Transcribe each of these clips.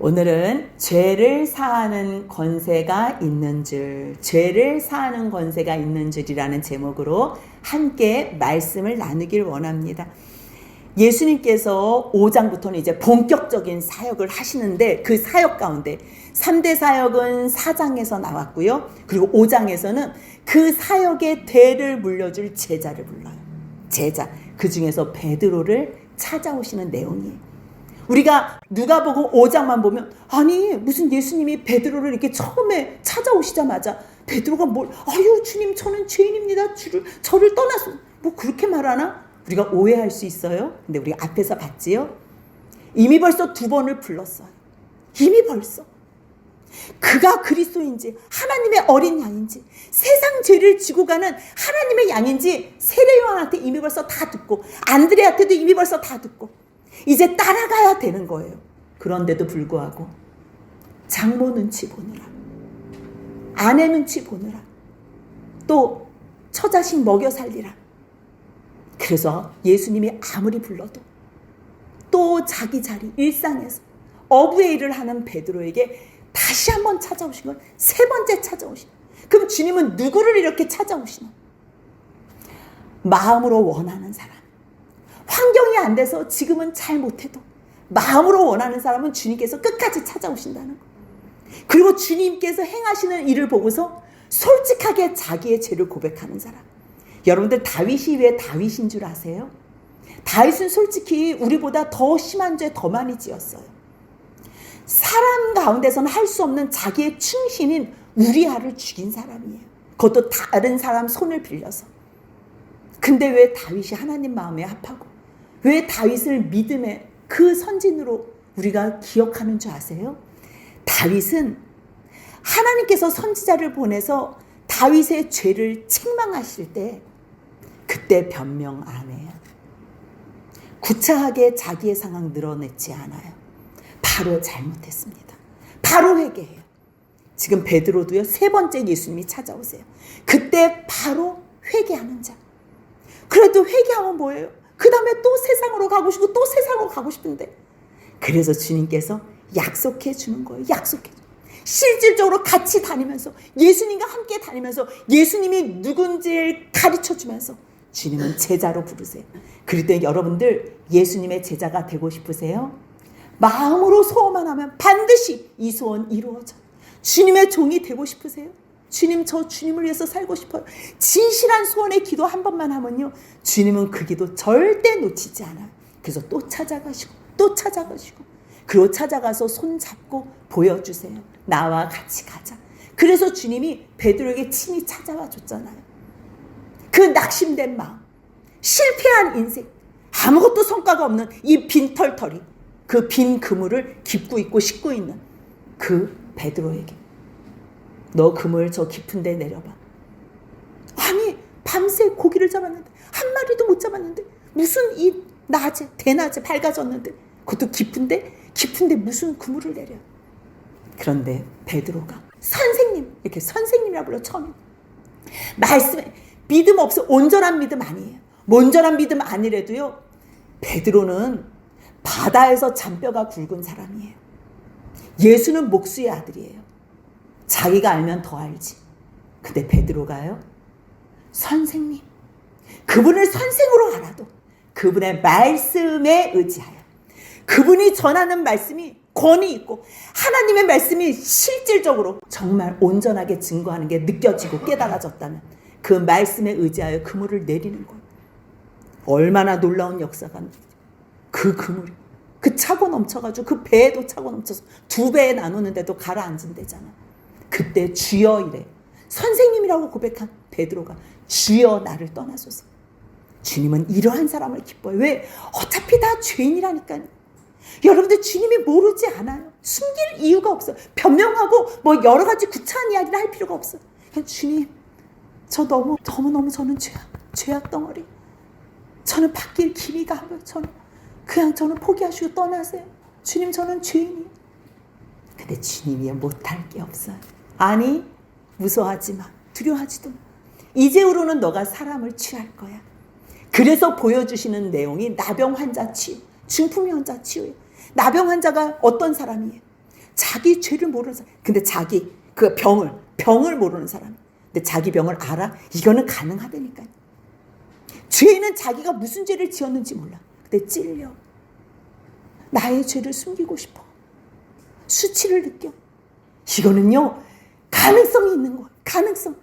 오늘은 죄를 사하는 권세가 있는 줄, 죄를 사하는 권세가 있는 줄이라는 제목으로 함께 말씀을 나누길 원합니다. 예수님께서 5장부터는 이제 본격적인 사역을 하시는데 그 사역 가운데 3대 사역은 4장에서 나왔고요. 그리고 5장에서는 그 사역의 대를 물려줄 제자를 불러요. 제자. 그 중에서 베드로를 찾아오시는 내용이에요. 우리가 누가복음 5장만 보면 아니 무슨 예수님이 베드로를 이렇게 처음에 찾아오시자마자 베드로가 아유 주님 저는 죄인입니다. 저를 떠나서 뭐 그렇게 말하나? 우리가 오해할 수 있어요. 근데 우리가 앞에서 봤지요. 이미 벌써 2번을 불렀어요. 이미 벌써 그가 그리스도인지 하나님의 어린 양인지 세상 죄를 지고 가는 하나님의 양인지 세례요한한테 이미 벌써 다 듣고 안드레한테도 이미 벌써 다 듣고 이제 따라가야 되는 거예요. 그런데도 불구하고 장모 눈치 보느라 아내 눈치 보느라 또 처자식 먹여 살리라. 그래서 예수님이 아무리 불러도 또 자기 자리 일상에서 어부의 일을 하는 베드로에게 다시 한번 찾아오신 건 3번째 찾아오신. 그럼 주님은 누구를 이렇게 찾아오시나? 마음으로 원하는 사람. 환경이 안 돼서 지금은 잘 못해도 마음으로 원하는 사람은 주님께서 끝까지 찾아오신다는 거. 그리고 주님께서 행하시는 일을 보고서 솔직하게 자기의 죄를 고백하는 사람. 여러분들 다윗이 왜 다윗인 줄 아세요? 다윗은 솔직히 우리보다 더 심한 죄 더 많이 지었어요. 사람 가운데서는 할 수 없는 자기의 충신인 우리아를 죽인 사람이에요. 그것도 다른 사람 손을 빌려서. 근데 왜 다윗이 하나님 마음에 합하고 왜 다윗을 믿음의 그 선진으로 우리가 기억하는 줄 아세요? 다윗은 하나님께서 선지자를 보내서 다윗의 죄를 책망하실 때 그때 변명 안 해요. 구차하게 자기의 상황 늘어내지 않아요. 바로 잘못했습니다. 바로 회개해요. 지금 베드로도요 3번째 예수님이 찾아오세요. 그때 바로 회개하는 자. 그래도 회개하면 뭐예요? 그 다음에 또 세상으로 가고 싶고 또 세상으로 가고 싶은데 그래서 주님께서 약속해 주는 거예요. 약속해 주는 거예요. 실질적으로 같이 다니면서 예수님과 함께 다니면서 예수님이 누군지를 가르쳐 주면서 주님은 제자로 부르세요. 그럴 때 여러분들 예수님의 제자가 되고 싶으세요? 마음으로 소원만 하면 반드시 이 소원 이루어져요. 주님의 종이 되고 싶으세요? 주님 저 주님을 위해서 살고 싶어요. 진실한 소원의 기도 한 번만 하면요 주님은 그 기도 절대 놓치지 않아요. 그래서 또 찾아가시고 또 찾아가시고 그리고 찾아가서 손잡고 보여주세요. 나와 같이 가자. 그래서 주님이 베드로에게 친히 찾아와 줬잖아요. 그 낙심된 마음, 실패한 인생, 아무것도 성과가 없는 이 빈털터리, 그 빈 그물을 깁고 있고 싣고 있는 그 베드로에게 너 그물 저 깊은 데 내려봐. 아니 밤새 고기를 잡았는데 한 마리도 못 잡았는데 무슨 이 낮에 대낮에 밝아졌는데 그것도 깊은데 무슨 그물을 내려. 그런데 베드로가 선생님 이렇게 선생님이라 불러. 처음에 말씀에 믿음 없어. 온전한 믿음 아니에요. 온전한 믿음 아니래도요 베드로는 바다에서 잔뼈가 굵은 사람이에요. 예수는 목수의 아들이에요. 자기가 알면 더 알지. 근데 베드로가요 선생님, 그분을 선생으로 알아도 그분의 말씀에 의지하여 그분이 전하는 말씀이 권위 있고 하나님의 말씀이 실질적으로 정말 온전하게 증거하는 게 느껴지고 깨달아졌다면 그 말씀에 의지하여 그물을 내리는 거예요. 얼마나 놀라운 역사가 그 그물이 그 차고 넘쳐가지고 그 배에도 차고 넘쳐서 2배에 나누는데도 가라앉은 데잖아. 그때 주여 이래. 선생님이라고 고백한 베드로가 주여 나를 떠나소서. 주님은 이러한 사람을 기뻐요. 왜? 어차피 다 죄인이라니까요. 여러분들 주님이 모르지 않아요. 숨길 이유가 없어요. 변명하고 뭐 여러 가지 구차한 이야기를 할 필요가 없어요. 그냥 주님 저 너무너무 저는 죄악 덩어리. 저는 바뀔 기미가 안 보여요. 저는 포기하시고 떠나세요. 주님 저는 죄인이에요. 근데 주님이 못할 게 없어요. 아니 무서워하지 마. 두려워하지도 마. 이제후로는 너가 사람을 취할 거야. 그래서 보여주시는 내용이 나병 환자 치유, 중풍 환자 치유예요. 나병 환자가 어떤 사람이에요? 자기 죄를 모르는 사람. 근데 자기 그 병을 모르는 사람. 근데 자기 병을 알아? 이거는 가능하다니까요. 죄는 자기가 무슨 죄를 지었는지 몰라. 근데 찔려. 나의 죄를 숨기고 싶어. 수치를 느껴. 이거는요, 가능성이 있는 거야. 가능성.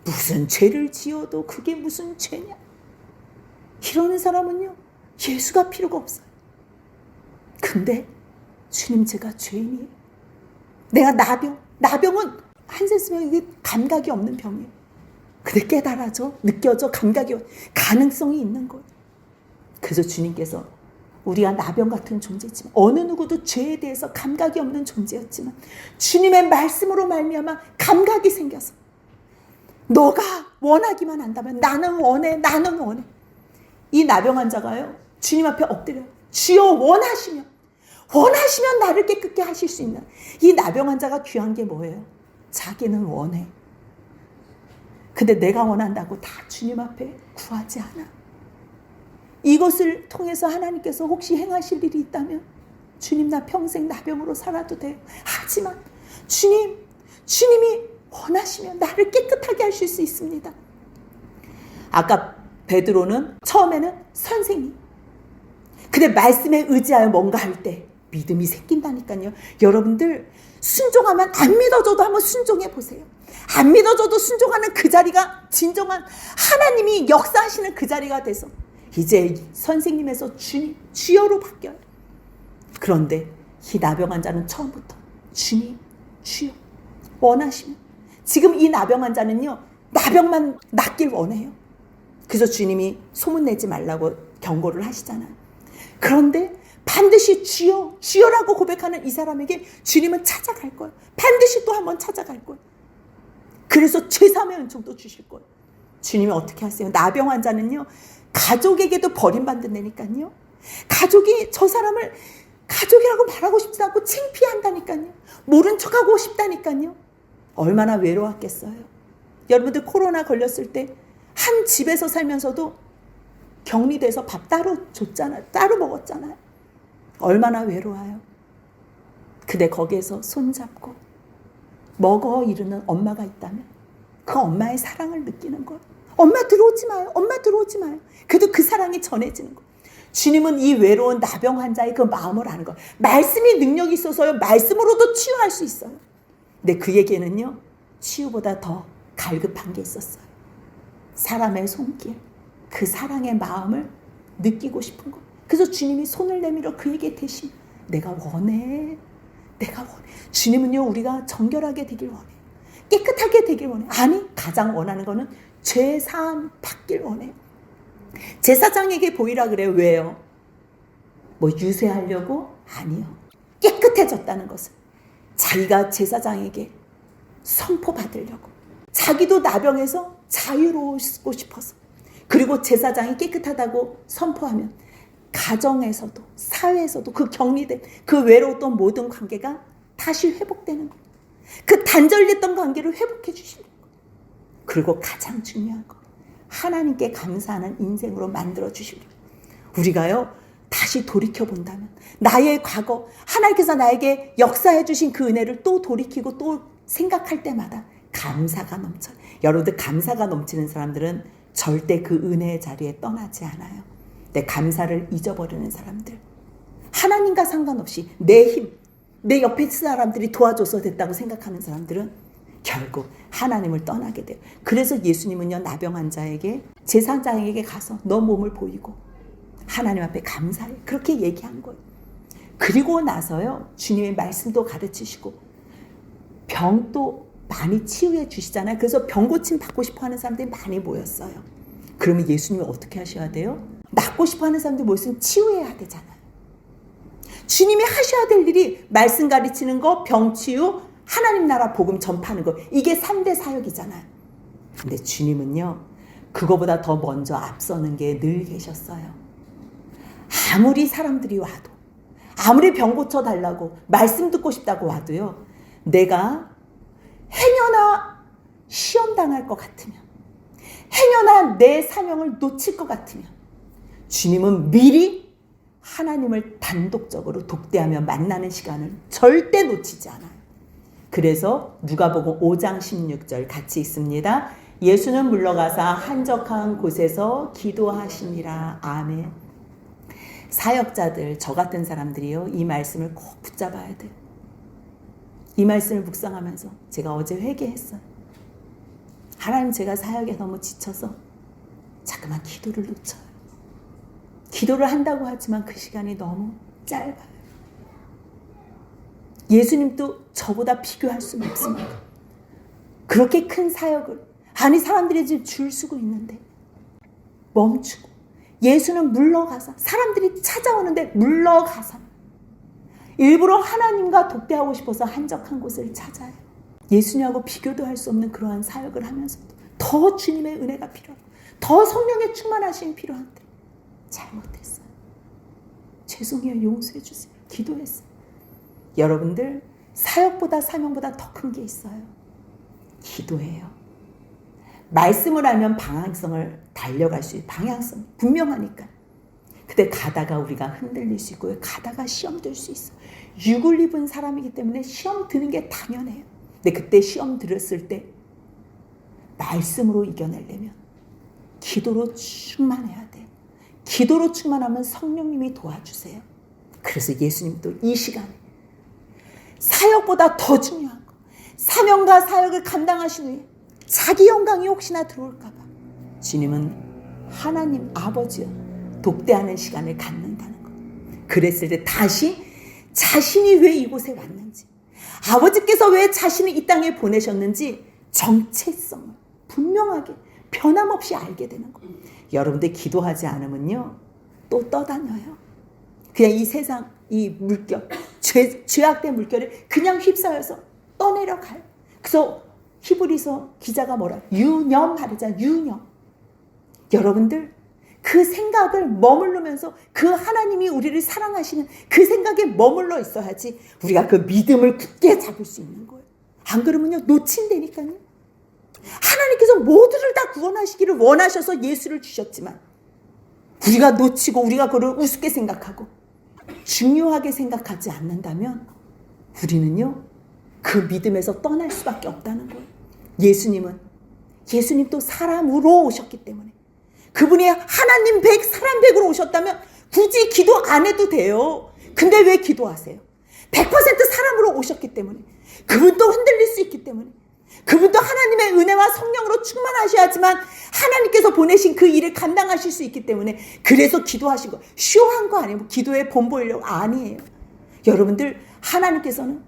무슨 죄를 지어도 그게 무슨 죄냐? 이러는 사람은요, 예수가 필요가 없어요. 근데 주님, 제가 죄인이에요. 내가 나병은 한세 쓰면 이게 감각이 없는 병이에요. 근데 깨달아져, 느껴져, 가능성이 있는 거예요. 그래서 주님께서 우리가 나병 같은 존재지만, 어느 누구도 죄에 대해서 감각이 없는 존재였지만 주님의 말씀으로 말미암아 감각이 생겨서, 너가 원하기만 한다면 나는 원해. 이 나병 환자가요, 주님 앞에 엎드려요. 주여, 원하시면 나를 깨끗게 하실 수 있는. 이 나병 환자가 귀한 게 뭐예요? 자기는 원해. 근데 내가 원한다고 다 주님 앞에 구하지 않아. 이것을 통해서 하나님께서 혹시 행하실 일이 있다면, 주님, 나 평생 나병으로 살아도 돼요. 하지만 주님이 원하시면 나를 깨끗하게 하실 수 있습니다. 아까 베드로는 처음에는 선생님, 근데 말씀에 의지하여 뭔가 할 때 믿음이 생긴다니까요. 여러분들, 순종하면 안 믿어져도 한번 순종해 보세요. 안 믿어져도 순종하는 그 자리가 진정한 하나님이 역사하시는 그 자리가 돼서 이제 선생님에서 주님, 주여로 바뀌어요. 그런데 이 나병 환자는 처음부터 주님, 주여 원하시면, 지금 이 나병 환자는요, 나병만 낫길 원해요. 그래서 주님이 소문내지 말라고 경고를 하시잖아요. 그런데 반드시 주여라고 고백하는 이 사람에게 주님은 찾아갈 거예요. 반드시 또 한번 찾아갈 거예요. 그래서 죄사함의 은총도 주실 거예요. 주님이 어떻게 하세요? 나병 환자는요, 가족에게도 버림받는다니까요. 가족이 저 사람을 가족이라고 말하고 싶지 않고 창피한다니까요. 모른 척하고 싶다니까요. 얼마나 외로웠겠어요. 여러분들 코로나 걸렸을 때 한 집에서 살면서도 격리돼서 밥 따로 줬잖아요. 따로 먹었잖아요. 얼마나 외로워요. 근데 거기에서 손잡고 먹어 이르는 엄마가 있다면 그 엄마의 사랑을 느끼는 거예요. 엄마 들어오지 마요. 그래도 그 사랑이 전해지는 거예요. 주님은 이 외로운 나병 환자의 그 마음을 아는 거예요. 말씀이 능력이 있어서요, 말씀으로도 치유할 수 있어요. 근데 그에게는요, 치유보다 더 갈급한 게 있었어요. 사람의 손길, 그 사랑의 마음을 느끼고 싶은 거. 그래서 주님이 손을 내밀어 그에게 대신, 내가 원해. 주님은요, 우리가 정결하게 되길 원해. 깨끗하게 되길 원해. 아니, 가장 원하는 거는 죄사함 받길 원해. 제사장에게 보이라 그래요. 왜요? 뭐 유세하려고? 아니요. 깨끗해졌다는 것을 자기가 제사장에게 선포받으려고. 자기도 나병에서 자유로우고 싶어서. 그리고 제사장이 깨끗하다고 선포하면 가정에서도 사회에서도 그 격리된 그 외로웠던 모든 관계가 다시 회복되는 거예요. 그 단절됐던 관계를 회복해 주시는 거예요. 그리고 가장 중요한 거, 하나님께 감사하는 인생으로 만들어 주시려고. 우리가요, 다시 돌이켜 본다면 나의 과거, 하나님께서 나에게 역사해 주신 그 은혜를 또 돌이키고 또 생각할 때마다 감사가 넘쳐요. 여러분들, 감사가 넘치는 사람들은 절대 그 은혜의 자리에 떠나지 않아요. 내 감사를 잊어버리는 사람들, 하나님과 상관없이 내 힘, 내 옆에 사람들이 도와줘서 됐다고 생각하는 사람들은 결국 하나님을 떠나게 돼요. 그래서 예수님은요, 나병 환자에게, 제사장에게 가서 너 몸을 보이고 하나님 앞에 감사해, 그렇게 얘기한 거예요. 그리고 나서요, 주님의 말씀도 가르치시고 병도 많이 치유해 주시잖아요. 그래서 병 고침 받고 싶어 하는 사람들이 많이 모였어요. 그러면 예수님이 어떻게 하셔야 돼요? 낫고 싶어 하는 사람들이 모였으면 치유해야 되잖아요. 주님이 하셔야 될 일이 말씀 가르치는 거, 병 치유, 하나님 나라 복음 전파하는 거, 이게 3대 사역이잖아요. 근데 주님은요, 그거보다 더 먼저 앞서는 게 늘 계셨어요. 아무리 사람들이 와도, 아무리 병 고쳐달라고, 말씀 듣고 싶다고 와도요, 내가 행여나 시험당할 것 같으면, 행여나 내 사명을 놓칠 것 같으면 주님은 미리 하나님을 단독적으로 독대하며 만나는 시간을 절대 놓치지 않아요. 그래서 누가복음 5장 16절 같이 읽습니다. 예수는 물러가사 한적한 곳에서 기도하시니라. 아멘. 사역자들, 저 같은 사람들이요, 이 말씀을 꼭 붙잡아야 돼요. 이 말씀을 묵상하면서 제가 어제 회개했어요. 하나님, 제가 사역에 너무 지쳐서 자꾸만 기도를 놓쳐요. 기도를 한다고 하지만 그 시간이 너무 짧아요. 예수님도 저보다 비교할 수는 없습니다. 그렇게 큰 사역을, 아니 사람들이 지금 줄 서고 있는데 멈추고, 예수는 물러가서, 사람들이 찾아오는데 물러가서 일부러 하나님과 독대하고 싶어서 한적한 곳을 찾아요. 예수님하고 비교도 할 수 없는 그러한 사역을 하면서도 더 주님의 은혜가 필요하고 더 성령의 충만하심이 필요한데 잘못했어요. 죄송해요. 용서해 주세요. 기도했어요. 여러분들, 사역보다 사명보다 더 큰 게 있어요. 기도해요. 말씀을 알면 방향성을 달려갈 수 있어요. 방향성 분명하니까. 근데 가다가 우리가 흔들릴 수 있고, 가다가 시험 들 수 있어요. 육을 입은 사람이기 때문에 시험 드는 게 당연해요. 근데 그때 시험 들었을 때 말씀으로 이겨내려면 기도로 충만해야 돼요. 기도로 충만하면 성령님이 도와주세요. 그래서 예수님도 이 시간에 사역보다 더 중요한 거, 사명과 사역을 감당하신 후에 자기 영광이 혹시나 들어올까 봐 주님은 하나님 아버지여 독대하는 시간을 갖는다는 거. 그랬을 때 다시 자신이 왜 이곳에 왔는지, 아버지께서 왜 자신을 이 땅에 보내셨는지 정체성을 분명하게 변함없이 알게 되는 거예요. 여러분들 기도하지 않으면요 또 떠다녀요. 그냥 이 세상, 이 물결, 죄악된 물결에 그냥 휩싸여서 떠내려가요. 그래서 히브리서 기자가 뭐라, 유념하자, 유념. 여러분들 그 생각을 머무르면서 그 하나님이 우리를 사랑하시는 그 생각에 머물러 있어야지 우리가 그 믿음을 굳게 잡을 수 있는 거예요. 안 그러면요 놓친다니까요. 하나님께서 모두를 다 구원하시기를 원하셔서 예수를 주셨지만 우리가 놓치고 우리가 그걸 우습게 생각하고 중요하게 생각하지 않는다면 우리는요 그 믿음에서 떠날 수밖에 없다는 거예요. 예수님도 사람으로 오셨기 때문에, 그분이 하나님 100, 사람 100으로 오셨다면 굳이 기도 안 해도 돼요. 근데 왜 기도하세요? 100% 사람으로 오셨기 때문에, 그분도 흔들릴 수 있기 때문에, 그분도 하나님의 은혜와 성령으로 충만하셔야지만 하나님께서 보내신 그 일을 감당하실 수 있기 때문에, 그래서 기도하신 거, 쇼한 거 아니에요. 기도에 본보이려고 아니에요. 여러분들, 하나님께서는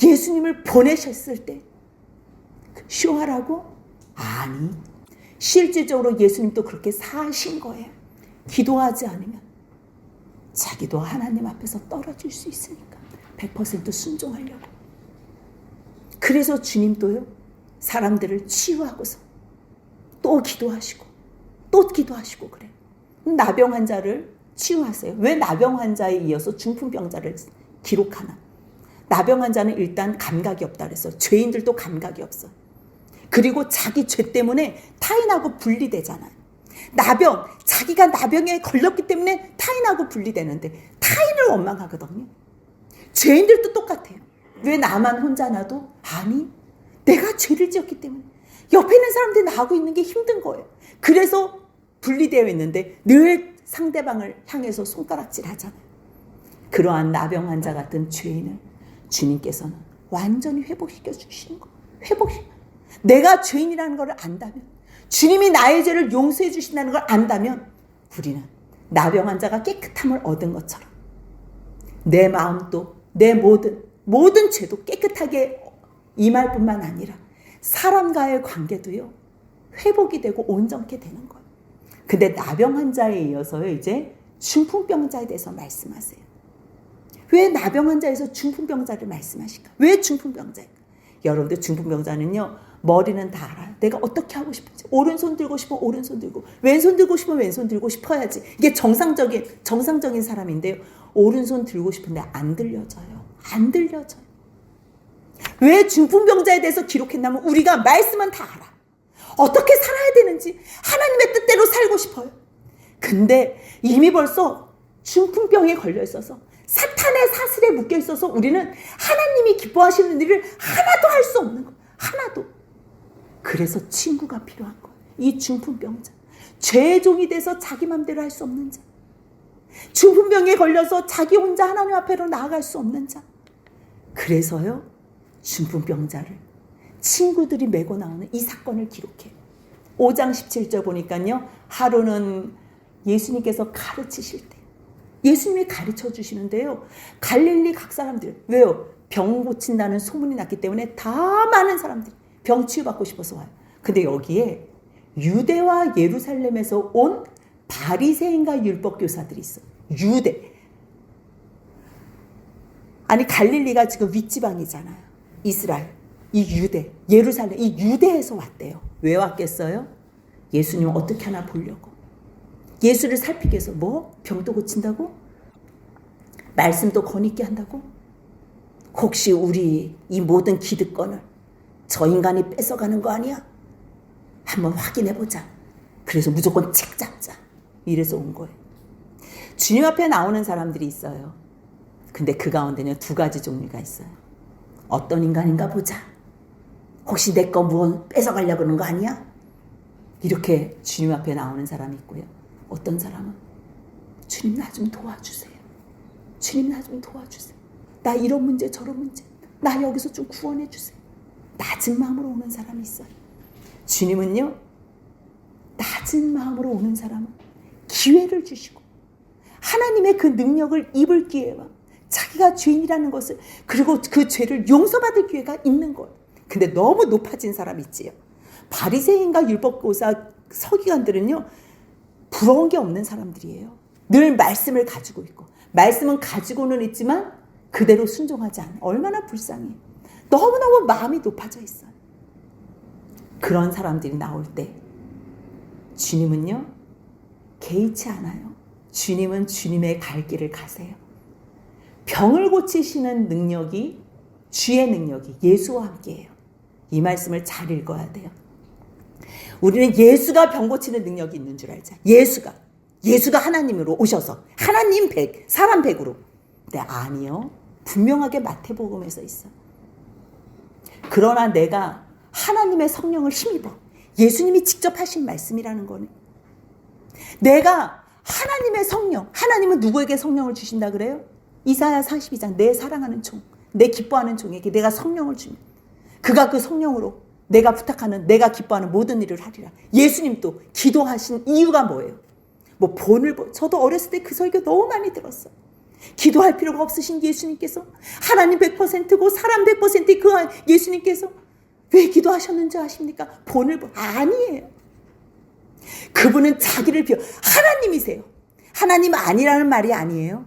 예수님을 보내셨을 때 쇼하라고? 아니, 실질적으로 예수님도 그렇게 사신 거예요. 기도하지 않으면 자기도 하나님 앞에서 떨어질 수 있으니까 100% 순종하려고. 그래서 주님도요 사람들을 치유하고서 또 기도하시고 또 기도하시고 그래요. 나병 환자를 치유하세요. 왜 나병 환자에 이어서 중풍병자를 기록하나? 나병 환자는 일단 감각이 없다 그래서 죄인들도 감각이 없어요. 그리고 자기 죄 때문에 타인하고 분리되잖아요. 나병, 자기가 나병에 걸렸기 때문에 타인하고 분리되는데 타인을 원망하거든요. 죄인들도 똑같아요. 왜 나만 혼자 나도? 아니, 내가 죄를 지었기 때문에 옆에 있는 사람들이 나하고 있는 게 힘든 거예요. 그래서 분리되어 있는데 늘 상대방을 향해서 손가락질 하잖아요. 그러한 나병 환자 같은 죄인을 주님께서는 완전히 회복시켜 주시는 거예요. 내가 죄인이라는 걸 안다면, 주님이 나의 죄를 용서해 주신다는 걸 안다면 우리는 나병 환자가 깨끗함을 얻은 것처럼 내 마음도 내 모든 죄도 깨끗하게 임할 뿐만 아니라 사람과의 관계도요 회복이 되고 온전케 되는 거예요. 근데 나병 환자에 이어서요 이제 중풍병자에 대해서 말씀하세요. 왜 나병 환자에서 중풍병자를 말씀하실까? 왜 중풍병자일까? 여러분들, 중풍병자는요 머리는 다 알아요. 내가 어떻게 하고 싶은지. 오른손 들고 싶으면 오른손 들고, 왼손 들고 싶으면 왼손 들고 싶어야지. 이게 정상적인 사람인데요. 오른손 들고 싶은데 안 들려져요. 왜 중풍병자에 대해서 기록했냐면 우리가 말씀은 다 알아. 어떻게 살아야 되는지 하나님의 뜻대로 살고 싶어요. 근데 이미 벌써 중풍병에 걸려 있어서 사탄의 사슬에 묶여 있어서 우리는 하나님이 기뻐하시는 일을 하나도 할 수 없는 거예요. 하나도. 그래서 친구가 필요한 거예요. 이 중풍병자. 죄의 종이 돼서 자기 맘대로 할 수 없는 자. 중풍병에 걸려서 자기 혼자 하나님 앞으로 나아갈 수 없는 자. 그래서요, 중풍병자를 친구들이 메고 나오는 이 사건을 기록해요. 5장 17절 보니까요, 하루는 예수님께서 가르치실 때 예수님이 가르쳐 주시는데요, 갈릴리 각 사람들, 왜요? 병 고친다는 소문이 났기 때문에 다 많은 사람들이 병 치유받고 싶어서 와요. 근데 여기에 유대와 예루살렘에서 온 바리새인과 율법교사들이 있어요. 유대. 아니, 갈릴리가 지금 윗지방이잖아요. 이스라엘, 이 유대, 예루살렘, 이 유대에서 왔대요. 왜 왔겠어요? 예수님 어떻게 하나 보려고. 예수를 살피기 위해서. 뭐? 병도 고친다고? 말씀도 거니게 한다고? 혹시 우리 이 모든 기득권을 저 인간이 뺏어가는 거 아니야? 한번 확인해보자. 그래서 무조건 책 잡자. 이래서 온 거예요. 주님 앞에 나오는 사람들이 있어요. 근데 그 가운데는 두 가지 종류가 있어요. 어떤 인간인가 보자. 혹시 내 거 뭐 뺏어가려고 그러는 거 아니야? 이렇게 주님 앞에 나오는 사람이 있고요. 어떤 사람은 주님 나 좀 도와주세요. 주님 나 좀 도와주세요. 나 이런 문제 저런 문제. 나 여기서 좀 구원해 주세요. 낮은 마음으로 오는 사람이 있어요. 주님은요, 낮은 마음으로 오는 사람은 기회를 주시고 하나님의 그 능력을 입을 기회와 자기가 죄인이라는 것을, 그리고 그 죄를 용서받을 기회가 있는 거예요. 근데 너무 높아진 사람 있지요. 바리새인과 율법교사 서기관들은요, 부러운 게 없는 사람들이에요. 늘 말씀을 가지고 있고, 말씀은 가지고는 있지만 그대로 순종하지 않아요. 얼마나 불쌍해요. 너무너무 마음이 높아져 있어요. 그런 사람들이 나올 때 주님은요, 개의치 않아요. 주님은 주님의 갈 길을 가세요. 병을 고치시는 능력이, 주의 능력이 예수와 함께해요. 이 말씀을 잘 읽어야 돼요. 우리는 예수가 병 고치는 능력이 있는 줄 알자. 예수가 하나님으로 오셔서 하나님 100, 사람 100으로. 근데 아니요. 분명하게 마태복음에서 있어. 그러나 내가 하나님의 성령을 힘입어. 예수님이 직접 하신 말씀이라는 거네. 내가 하나님의 성령, 하나님은 누구에게 성령을 주신다 그래요? 이사야 42장, 내 사랑하는 종, 내 기뻐하는 종에게 내가 성령을 주면 그가 그 성령으로 내가 부탁하는, 내가 기뻐하는 모든 일을 하리라. 예수님도 기도하신 이유가 뭐예요? 뭐 저도 어렸을 때 그 설교 너무 많이 들었어요. 기도할 필요가 없으신 예수님께서, 하나님 100%고 사람 100%인 그 예수님께서 왜 기도하셨는지 아십니까? 아니에요. 그분은 자기를 비워, 하나님이세요. 하나님 아니라는 말이 아니에요.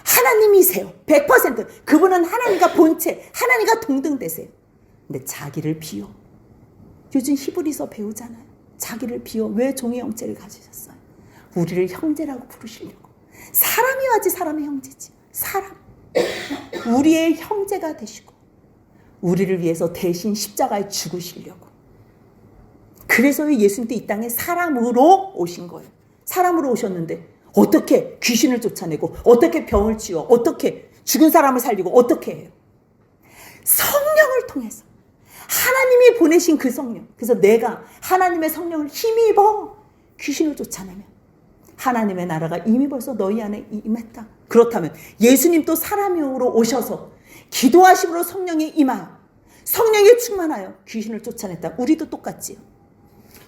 하나님이세요. 100%. 그분은 하나님과 본체, 하나님과 동등되세요. 근데 자기를 비워. 요즘 히브리서 배우잖아요. 자기를 비워. 왜 종의 형체를 가지셨어요? 우리를 형제라고 부르시려고. 사람이 와지 사람의 형제지. 사람. 우리의 형제가 되시고 우리를 위해서 대신 십자가에 죽으시려고. 그래서 예수님도 이 땅에 사람으로 오신 거예요. 사람으로 오셨는데 어떻게 귀신을 쫓아내고, 어떻게 병을 치워, 어떻게 죽은 사람을 살리고, 어떻게 해요? 성령을 통해서. 하나님이 보내신 그 성령. 그래서 내가 하나님의 성령을 힘입어 귀신을 쫓아내면 하나님의 나라가 이미 벌써 너희 안에 임했다. 그렇다면 예수님도 사람으로 오셔서 기도하심으로 성령에 임하여 성령에 충만하여 귀신을 쫓아냈다. 우리도 똑같지요.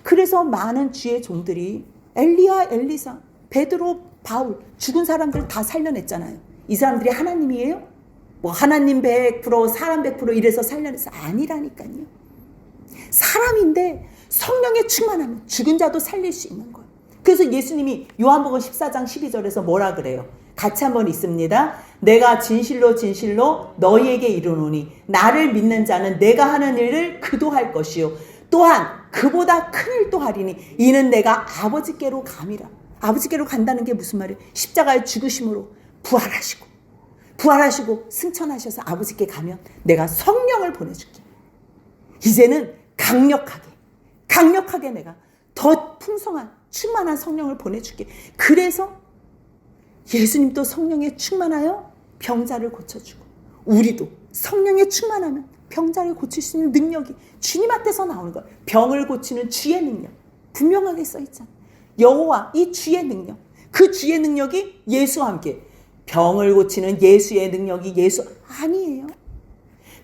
그래서 많은 주의 종들이 엘리야, 엘리사, 베드로, 바울, 죽은 사람들 다 살려냈잖아요. 이 사람들이 하나님이에요? 뭐 하나님 100%, 사람 100% 이래서 살려냈어? 아니라니까요. 사람인데 성령에 충만하면 죽은 자도 살릴 수 있는 거예요. 그래서 예수님이 요한복음 14장 12절에서 뭐라 그래요? 같이 한번 읽습니다. 내가 진실로 진실로 너희에게 이르노니 나를 믿는 자는 내가 하는 일을 그도 할 것이요 또한 그보다 큰 일도 하리니 이는 내가 아버지께로 감이라. 아버지께로 간다는 게 무슨 말이에요? 십자가의 죽으심으로 부활하시고 승천하셔서 아버지께 가면 내가 성령을 보내줄게. 이제는 강력하게 내가 더 풍성한 충만한 성령을 보내줄게. 그래서 예수님도 성령에 충만하여 병자를 고쳐주고, 우리도 성령에 충만하면 병자를 고칠 수 있는 능력이 주님한테서 나오는 거예요. 병을 고치는 주의 능력 분명하게 써있잖아요. 여호와, 이 주의 능력, 그 주의 능력이 예수와 함께. 병을 고치는 예수의 능력이 예수 아니에요.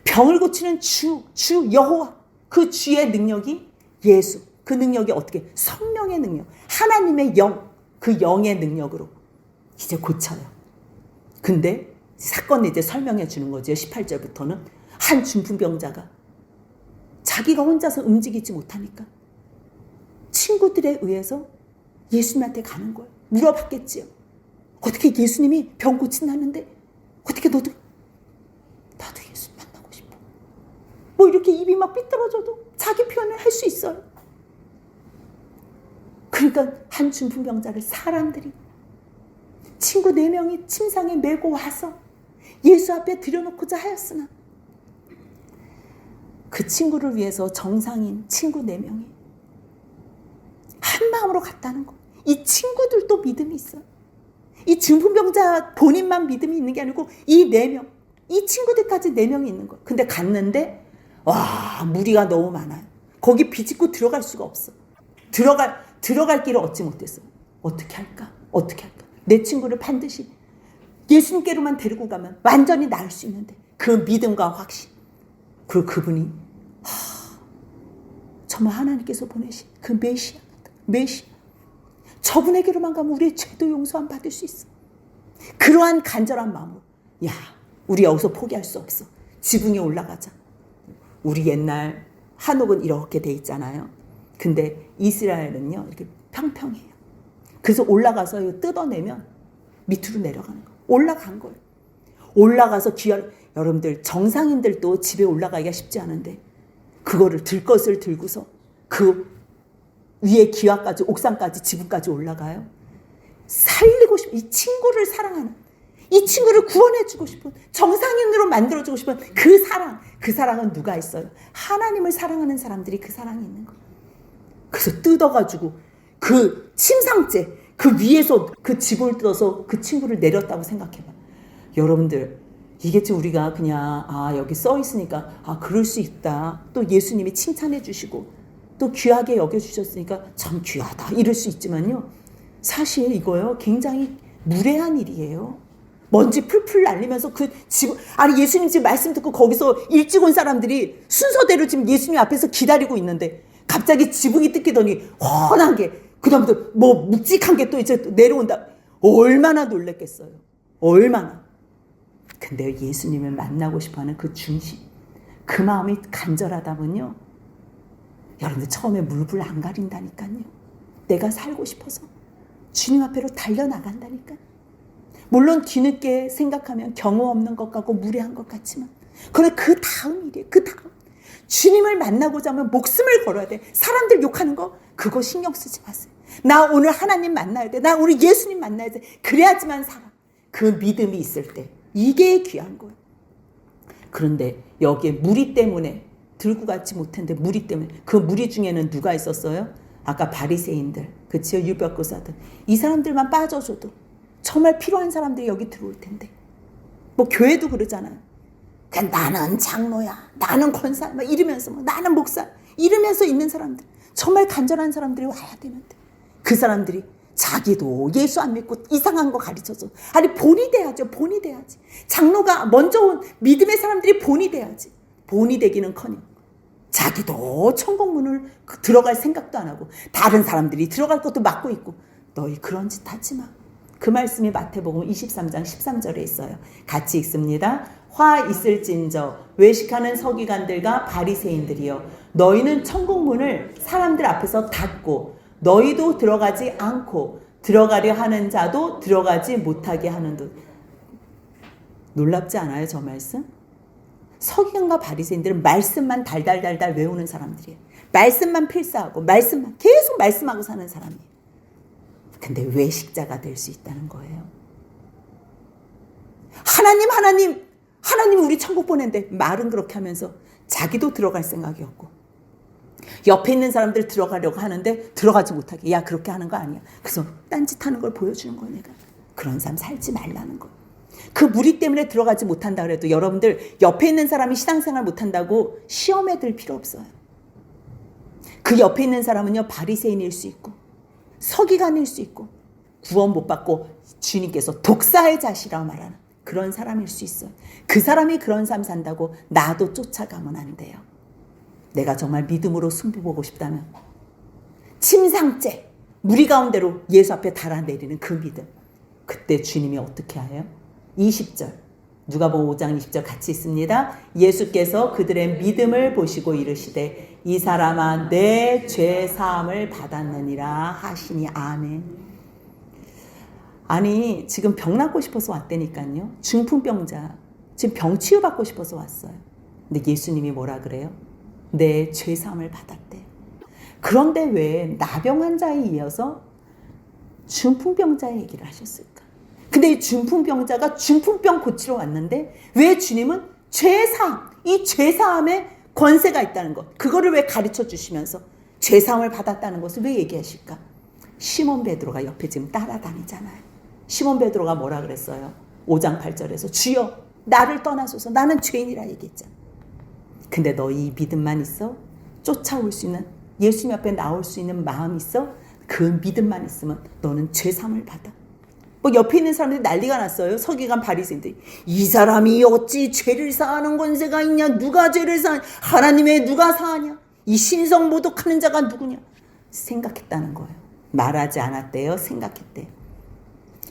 병을 고치는 주 여호와, 그 주의 능력이 예수. 그 능력이 어떻게? 성령의 능력, 하나님의 영, 그 영의 능력으로 이제 고쳐요. 근데 사건을 이제 설명해 주는 거죠. 18절부터는 한 중풍병자가 자기가 혼자서 움직이지 못하니까 친구들에 의해서 예수님한테 가는 거예요. 물어봤겠지요. 어떻게 예수님이 병 고친다는데 어떻게 나도 예수님 만나고 싶어. 뭐 이렇게 입이 막 삐뚤어져도 자기 표현을 할 수 있어요. 그러니까 한 중풍병자를 사람들이 친구 4명이 침상에 메고 와서 예수 앞에 들여놓고자 하였으나 그 친구를 위해서 정상인 친구 4명이 한 마음으로 갔다는 거. 이 친구들도 믿음이 있어요. 이 중풍병자 본인만 믿음이 있는 게 아니고 이 4명, 이 친구들까지 4명이 있는 거예요. 근데 갔는데 와, 무리가 너무 많아요. 거기 비집고 들어갈 수가 없어. 들어갈 길을 얻지 못했어. 어떻게 할까? 내 친구를 반드시 예수님께로만 데리고 가면 완전히 나을 수 있는데, 그 믿음과 확신, 그리고 그분이 정말 하나님께서 보내신 그 메시아, 저분에게로만 가면 우리의 죄도 용서함 받을 수 있어. 그러한 간절한 마음으로, 야, 우리 여기서 포기할 수 없어. 지붕에 올라가자. 우리 옛날 한옥은 이렇게 돼 있잖아요. 근데 이스라엘은요, 이렇게 평평해요. 그래서 올라가서 이거 뜯어내면 밑으로 내려가는 거예요. 올라간 거예요. 올라가서 여러분들 정상인들도 집에 올라가기가 쉽지 않은데 그거를 들 것을 들고서 그 위에 기와까지, 옥상까지, 지붕까지 올라가요. 살리고 싶은, 이 친구를 사랑하는, 이 친구를 구원해주고 싶은, 정상인으로 만들어주고 싶은 그 사랑은 누가 있어요? 하나님을 사랑하는 사람들이 그 사랑이 있는 거예요. 그래서 뜯어가지고 그 침상째, 그 위에서 그 집을 뜯어서 그 친구를 내렸다고 생각해봐. 여러분들, 이게 지금 우리가 그냥 여기 써 있으니까 그럴 수 있다. 또 예수님이 칭찬해 주시고 또 귀하게 여겨주셨으니까 참 귀하다 이럴 수 있지만요, 사실 이거요 굉장히 무례한 일이에요. 먼지 풀풀 날리면서 그 지붕, 아니 예수님 지금 말씀 듣고 거기서 일찍 온 사람들이 순서대로 지금 예수님 앞에서 기다리고 있는데 갑자기 지붕이 뜯기더니 훤한 게, 그 다음부터 뭐 묵직한 게 또 이제 내려온다. 얼마나 놀랬겠어요. 얼마나. 근데 예수님을 만나고 싶어하는 그 중심, 그 마음이 간절하다면요, 여러분들 처음에 물불 안 가린다니까요. 내가 살고 싶어서 주님 앞으로 달려나간다니까. 물론 뒤늦게 생각하면 경우 없는 것 같고 무례한 것 같지만, 그래 그 다음 일이에요. 그 다음. 주님을 만나고자 하면 목숨을 걸어야 돼. 사람들 욕하는 거 그거 신경 쓰지 마세요. 나 오늘 하나님 만나야 돼. 나 오늘 예수님 만나야 돼. 그래야지만 살아. 그 믿음이 있을 때 이게 귀한 거예요. 그런데 여기에 무리 때문에 들고 가지 못했는데, 무리 때문에, 그 무리 중에는 누가 있었어요? 아까 바리새인들, 그치요? 율법교사들. 이 사람들만 빠져줘도 정말 필요한 사람들이 여기 들어올 텐데. 뭐 교회도 그러잖아요. 그냥 나는 장로야, 나는 권사, 막 이러면서, 나는 목사 이러면서 있는 사람들, 정말 간절한 사람들이 와야 되는데, 그 사람들이 자기도 예수 안 믿고 이상한 거 가르쳐서, 아니 본이 돼야죠. 본이 돼야지. 장로가 먼저 온 믿음의 사람들이 본이 돼야지. 본이 되기는커녕 자기도 천국문을 들어갈 생각도 안 하고 다른 사람들이 들어갈 것도 막고 있고, 너희 그런 짓 하지 마. 그 말씀이 마태복음 23장 13절에 있어요. 같이 읽습니다. 화 있을진저 외식하는 서기관들과 바리새인들이여, 너희는 천국문을 사람들 앞에서 닫고 너희도 들어가지 않고 들어가려 하는 자도 들어가지 못하게 하는듯. 놀랍지 않아요, 저 말씀? 서기관과 바리새인들은 말씀만 달달달달 외우는 사람들이에요. 말씀만 필사하고 말씀만 계속 말씀하고 사는 사람이에요. 근데 외식자가 될 수 있다는 거예요. 하나님 우리 천국 보낸대. 말은 그렇게 하면서 자기도 들어갈 생각이 없고 옆에 있는 사람들 들어가려고 하는데 들어가지 못하게, 야 그렇게 하는 거 아니야. 그래서 딴짓하는 걸 보여주는 거야. 내가 그런 삶 살지 말라는 거. 그 무리 때문에 들어가지 못한다 그래도 여러분들 옆에 있는 사람이 신앙생활 못한다고 시험에 들 필요 없어요. 그 옆에 있는 사람은요, 바리새인일 수 있고 서기관일 수 있고 구원 못 받고 주님께서 독사의 자식이라고 말하는 그런 사람일 수 있어요. 그 사람이 그런 삶 산다고 나도 쫓아가면 안 돼요. 내가 정말 믿음으로 승부 보고 싶다면 침상째 무리 가운데로 예수 앞에 달아내리는 그 믿음. 그때 주님이 어떻게 해요? 20절 누가복음 5장 20절 같이 있습니다. 예수께서 그들의 믿음을 보시고 이르시되 이 사람아 내 죄 사함을 받았느니라 하시니 아멘. 아니 지금 병 낫고 싶어서 왔다니까요. 중풍병자 지금 병 치유받고 싶어서 왔어요. 근데 예수님이 뭐라 그래요? 내 죄 사함을 받았대. 그런데 왜 나병 환자에 이어서 중풍병자의 얘기를 하셨을까? 근데 이 중풍병자가 중풍병 고치러 왔는데 왜 주님은 죄사함, 이 죄사함에 권세가 있다는 것, 그거를 왜 가르쳐 주시면서 죄사함을 받았다는 것을 왜 얘기하실까? 시몬 베드로가 옆에 지금 따라다니잖아요. 시몬 베드로가 뭐라 그랬어요? 5장 8절에서 주여 나를 떠나소서 나는 죄인이라 얘기했잖아. 근데 너 이 믿음만 있어? 쫓아올 수 있는 예수님 앞에 나올 수 있는 마음이 있어? 그 믿음만 있으면 너는 죄사함을 받아. 뭐 옆에 있는 사람들이 난리가 났어요. 서기관 바리새인들이 이 사람이 어찌 죄를 사하는 권세가 있냐? 누가 죄를 사하냐? 하나님의 누가 사하냐? 이 신성 모독하는 자가 누구냐? 생각했다는 거예요. 말하지 않았대요. 생각했대요.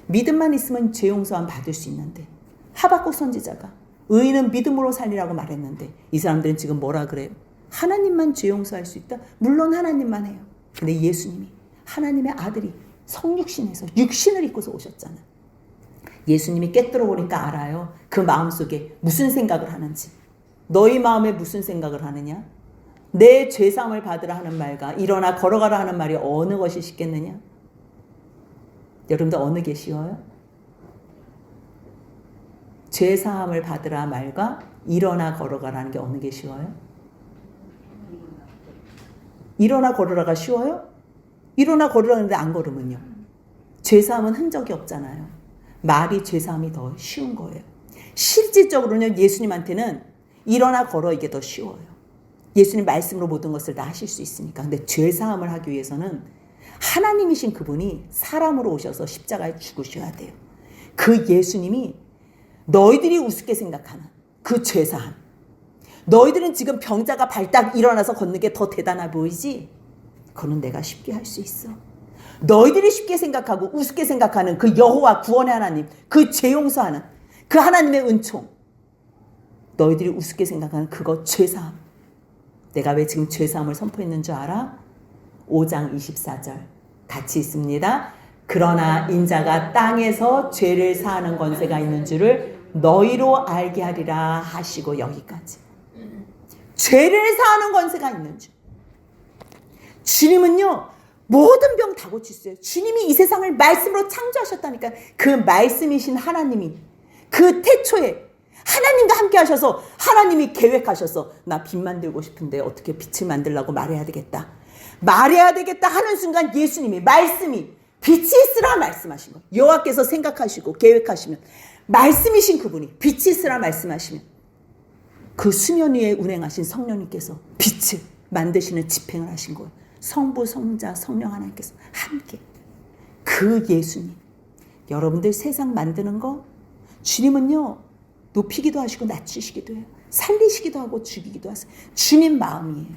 믿음만 있으면 죄 용서함 받을 수 있는데 하박국 선지자가 의인은 믿음으로 살리라고 말했는데 이 사람들은 지금 뭐라 그래요? 하나님만 죄 용서할 수 있다? 물론 하나님만 해요. 근데 예수님이 하나님의 아들이 성육신에서 육신을 입고서 오셨잖아요. 예수님이 깨뜨려 보니까 알아요. 그 마음속에 무슨 생각을 하는지. 너희 마음에 무슨 생각을 하느냐? 내 죄사함을 받으라 하는 말과 일어나 걸어가라 하는 말이 어느 것이 쉽겠느냐? 여러분들 어느 게 쉬워요? 죄사함을 받으라 말과 일어나 걸어가라는 게 어느 게 쉬워요? 일어나 걸으라가 쉬워요? 일어나 걸으라는데 안 걸으면요. 죄사함은 흔적이 없잖아요. 말이 죄사함이 더 쉬운 거예요. 실질적으로는 예수님한테는 일어나 걸어 이게 더 쉬워요. 예수님 말씀으로 모든 것을 다 하실 수 있으니까. 근데 죄사함을 하기 위해서는 하나님이신 그분이 사람으로 오셔서 십자가에 죽으셔야 돼요. 그 예수님이 너희들이 우습게 생각하는 그 죄사함. 너희들은 지금 병자가 발딱 일어나서 걷는 게 더 대단해 보이지? 그거는 내가 쉽게 할 수 있어. 너희들이 쉽게 생각하고 우습게 생각하는 그 여호와 구원의 하나님, 그 죄 용서하는 그 하나님의 은총, 너희들이 우습게 생각하는 그거 죄사함. 내가 왜 지금 죄사함을 선포했는 줄 알아? 5장 24절 같이 있습니다. 그러나 인자가 땅에서 죄를 사하는 권세가 있는 줄을 너희로 알게 하리라 하시고 여기까지. 죄를 사하는 권세가 있는 줄. 주님은요 모든 병 다 고치세요. 주님이 이 세상을 말씀으로 창조하셨다니까. 그 말씀이신 하나님이 그 태초에 하나님과 함께 하셔서 하나님이 계획하셔서 나 빛 만들고 싶은데 어떻게 빛을 만들라고 말해야 되겠다. 말해야 되겠다 하는 순간 예수님이 말씀이 빛이 있으라 말씀하신 거예요. 여호와께서 생각하시고 계획하시면 말씀이신 그분이 빛이 있으라 말씀하시면 그 수면 위에 운행하신 성령님께서 빛을 만드시는 집행을 하신 거예요. 성부, 성자, 성령 하나님께서 함께. 그 예수님. 여러분들 세상 만드는 거 주님은요 높이기도 하시고 낮추시기도 해요. 살리시기도 하고 죽이기도 하세요. 주님 마음이에요.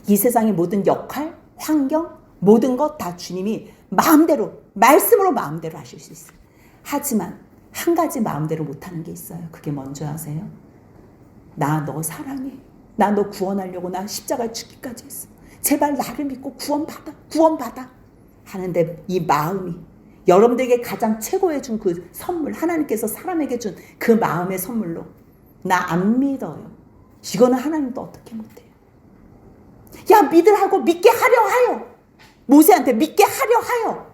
이 세상의 모든 역할, 환경, 모든 것 다 주님이 마음대로, 말씀으로 마음대로 하실 수 있어요. 하지만 한 가지 마음대로 못하는 게 있어요. 그게 뭔지 아세요? 나 너 사랑해. 나 너 구원하려고 나 십자가에 죽기까지 했어. 제발 나를 믿고 구원받아. 하는데 이 마음이 여러분들에게 가장 최고의 준 그 선물, 하나님께서 사람에게 준 그 마음의 선물로 나 안 믿어요. 이거는 하나님도 어떻게 못해요. 야 믿으라고 믿게 하려 하여. 모세한테 믿게 하려 하여.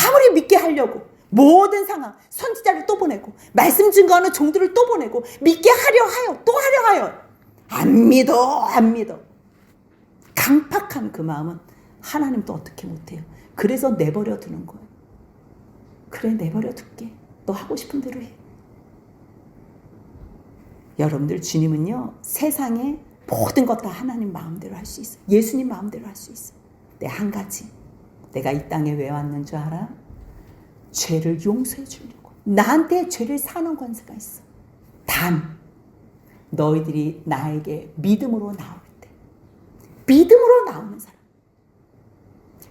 아무리 믿게 하려고 모든 상황 선지자를 또 보내고 말씀 증거하는 종들을 또 보내고 믿게 하려 하여 또 하려 하여 안 믿어. 강팍한 그 마음은 하나님도 어떻게 못해요. 그래서 내버려 두는 거예요. 그래, 내버려 둘게. 너 하고 싶은 대로 해. 여러분들, 주님은요, 세상에 모든 것 다 하나님 마음대로 할 수 있어요. 예수님 마음대로 할 수 있어요. 한 가지, 내가 이 땅에 왜 왔는 줄 알아? 죄를 용서해 주려고. 나한테 죄를 사는 권세가 있어. 단 너희들이 나에게 믿음으로 나올 때, 믿음으로 나오는 사람,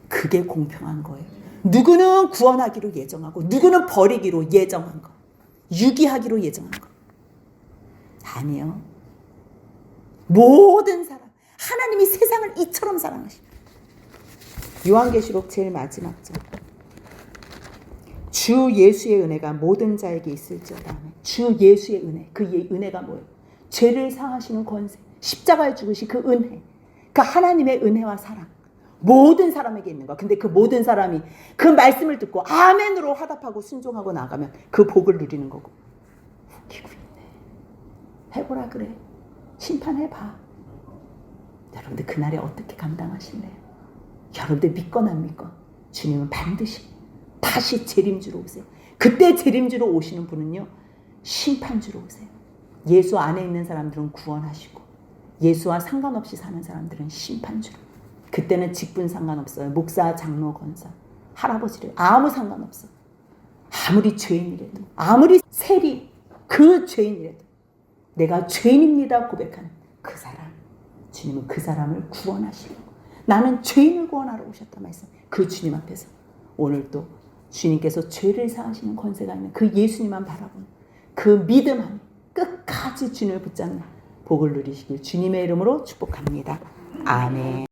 그게 공평한 거예요. 누구는 구원하기로 예정하고 누구는 버리기로 예정한 거, 유기하기로 예정한 거. 아니요. 모든 사람, 하나님이 세상을 이처럼 사랑하십니다. 요한계시록 제일 마지막 절. 주 예수의 은혜가 모든 자에게 있을지어다. 주 예수의 은혜. 그 은혜가 뭐예요? 죄를 사하시는 권세, 십자가에 죽으신 그 은혜, 그 하나님의 은혜와 사랑, 모든 사람에게 있는 거야. 근데 그 모든 사람이 그 말씀을 듣고 아멘으로 화답하고 순종하고 나가면 그 복을 누리는 거고. 웃기고 있네. 해보라 그래. 심판해봐. 여러분들 그날에 어떻게 감당하실래요? 여러분들 믿건 안 믿건 주님은 반드시 다시 재림주로 오세요. 그때 재림주로 오시는 분은요, 심판주로 오세요. 예수 안에 있는 사람들은 구원하시고 예수와 상관없이 사는 사람들은 심판주로. 그때는 직분 상관없어요. 목사, 장로, 권사, 할아버지를 아무 상관없어. 아무리 죄인이라도, 아무리 세리 그 죄인이라도, 내가 죄인입니다 고백하는 그 사람, 주님은 그 사람을 구원하시려고, 나는 죄인을 구원하러 오셨다 말씀. 그 주님 앞에서 오늘 또 주님께서 죄를 사하시는 권세가 있는 그 예수님만 바라보는 그 믿음 안에 끝까지 주님을 붙잡는 복을 누리시길 주님의 이름으로 축복합니다. 아멘.